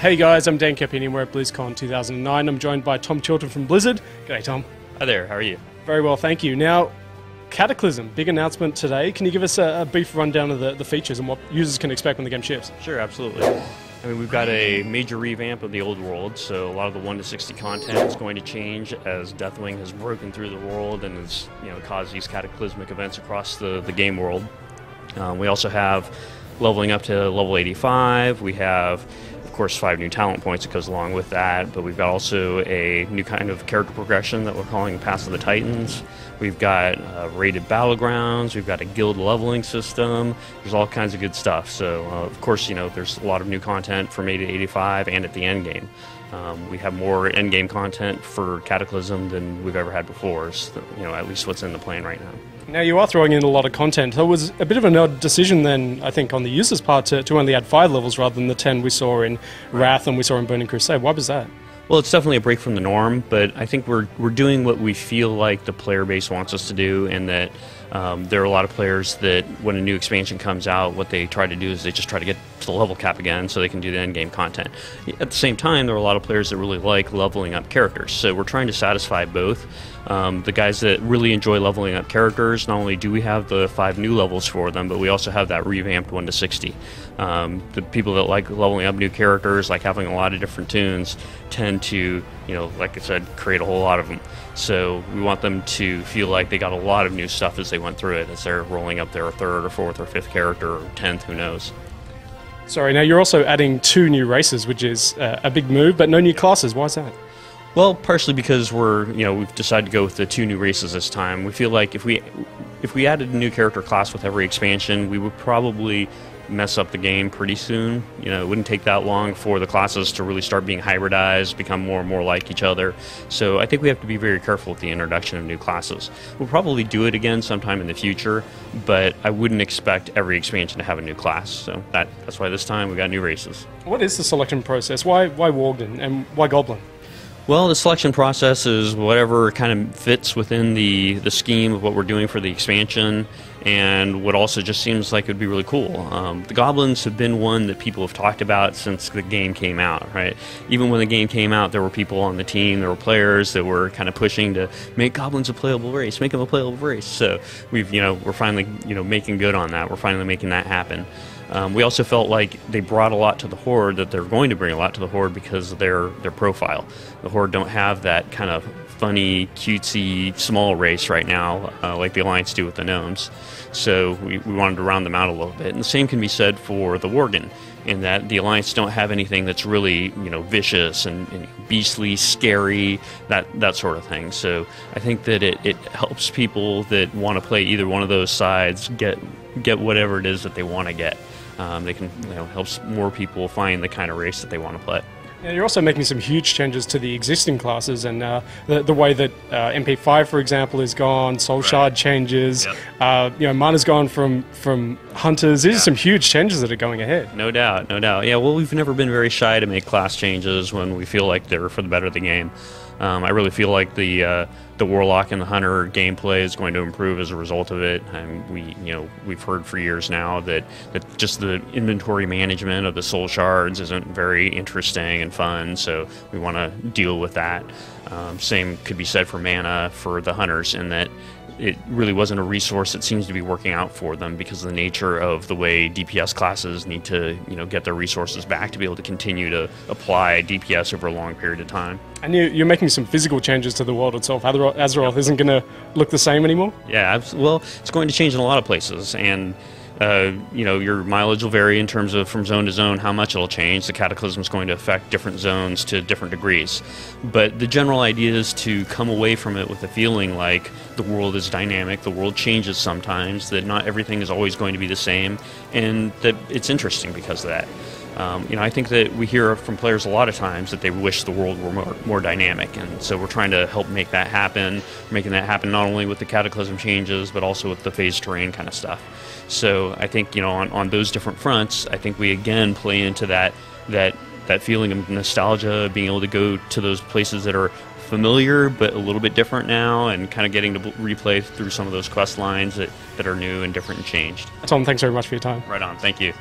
Hey guys, I'm Dan Capini and we're at BlizzCon 2009. I'm joined by Tom Chilton from Blizzard. G'day Tom. Hi there, how are you? Very well, thank you. Now, Cataclysm, big announcement today. Can you give us a brief rundown of the features and what users can expect when the game ships? Sure, absolutely. I mean, we've got a major revamp of the old world, so a lot of the 1 to 60 content is going to change as Deathwing has broken through the world and has caused these cataclysmic events across the game world. We also have leveling up to level 85. We have, of course, 5 new talent points that goes along with that, but we've got also a new kind of character progression that we're calling Pass of the Titans. We've got rated battlegrounds. We've got a guild leveling system. There's all kinds of good stuff. So, of course, there's a lot of new content from 80 to 85 and at the end game. We have more end game content for Cataclysm than we've ever had before. So, at least what's in the plan right now. Now, you are throwing in a lot of content. So it was a bit of an odd decision then, I think, on the user's part to only add 5 levels rather than the 10 we saw in Wrath and we saw in Burning Crusade. Why was that? Well, it's definitely a break from the norm, but I think we're doing what we feel like the player base wants us to do, and that there are a lot of players that when a new expansion comes out, what they try to do is they just try to get to the level cap again so they can do the end game content. At the same time, there are a lot of players that really like leveling up characters, so we're trying to satisfy both. The guys that really enjoy leveling up characters, not only do we have the 5 new levels for them, but we also have that revamped 1 to 60. The people that like leveling up new characters, like having a lot of different tunes, tend to, like I said, create a whole lot of them. So we want them to feel like they got a lot of new stuff as they went through it, as they're rolling up their 3rd or 4th or 5th character or 10th, who knows. Sorry, now you're also adding 2 new races, which is a big move, but no new classes. Why is that? Well, partially because we've decided to go with the 2 new races this time. We feel like if we added a new character class with every expansion, we would probably mess up the game pretty soon. It wouldn't take that long for the classes to really start being hybridized, become more and more like each other. So I think we have to be very careful with the introduction of new classes. We'll probably do it again sometime in the future, but I wouldn't expect every expansion to have a new class. So that's why this time we got new races. What is the selection process? Why Worgen and why Goblin? Well, the selection process is whatever kind of fits within the scheme of what we're doing for the expansion, and what also just seems like it would be really cool. The Goblins have been one that people have talked about since the game came out, right? Even when the game came out, there were people on the team, there were players that were kind of pushing to make Goblins a playable race, make them a playable race. So we're finally, making good on that. We're finally making that happen. We also felt like they brought a lot to the Horde, that they're going to bring a lot to the Horde because of their profile. The Horde don't have that kind of funny, cutesy, small race right now like the Alliance do with the Gnomes. So we wanted to round them out a little bit. And the same can be said for the Worgen, in that the Alliance don't have anything that's really vicious and beastly, scary, that sort of thing. So I think that it helps people that want to play either one of those sides get whatever it is that they want to get. They can helps more people find the kind of race that they want to play. Yeah, you're also making some huge changes to the existing classes, and the way that MP5, for example, is gone. Soul Shard changes. Yep. Mana's gone from hunters. These are some huge changes that are going ahead. No doubt, no doubt. Yeah, well, we've never been very shy to make class changes when we feel like they're for the better of the game. I really feel like the Warlock and the Hunter gameplay is going to improve as a result of it. And we've heard for years now that just the inventory management of the soul shards isn't very interesting and fun, so we want to deal with that. Same could be said for mana for the Hunters, in that it really wasn't a resource that seems to be working out for them because of the nature of the way DPS classes need to get their resources back to be able to continue to apply DPS over a long period of time. And you're making some physical changes to the world itself. Azeroth isn't going to look the same anymore? Yeah, well, it's going to change in a lot of places, and your mileage will vary in terms of from zone to zone how much it'll change. The Cataclysm is going to affect different zones to different degrees. But the general idea is to come away from it with a feeling like the world is dynamic, the world changes sometimes, that not everything is always going to be the same, and that it's interesting because of that. I think that we hear from players a lot of times that they wish the world were more dynamic, and so we're trying to help make that happen. We're making that happen not only with the Cataclysm changes, but also with the phase terrain kind of stuff. So I think on those different fronts, I think we again play into that feeling of nostalgia, being able to go to those places that are familiar but a little bit different now, and kind of getting to replay through some of those quest lines that are new and different and changed. Tom, thanks very much for your time. Right on, thank you.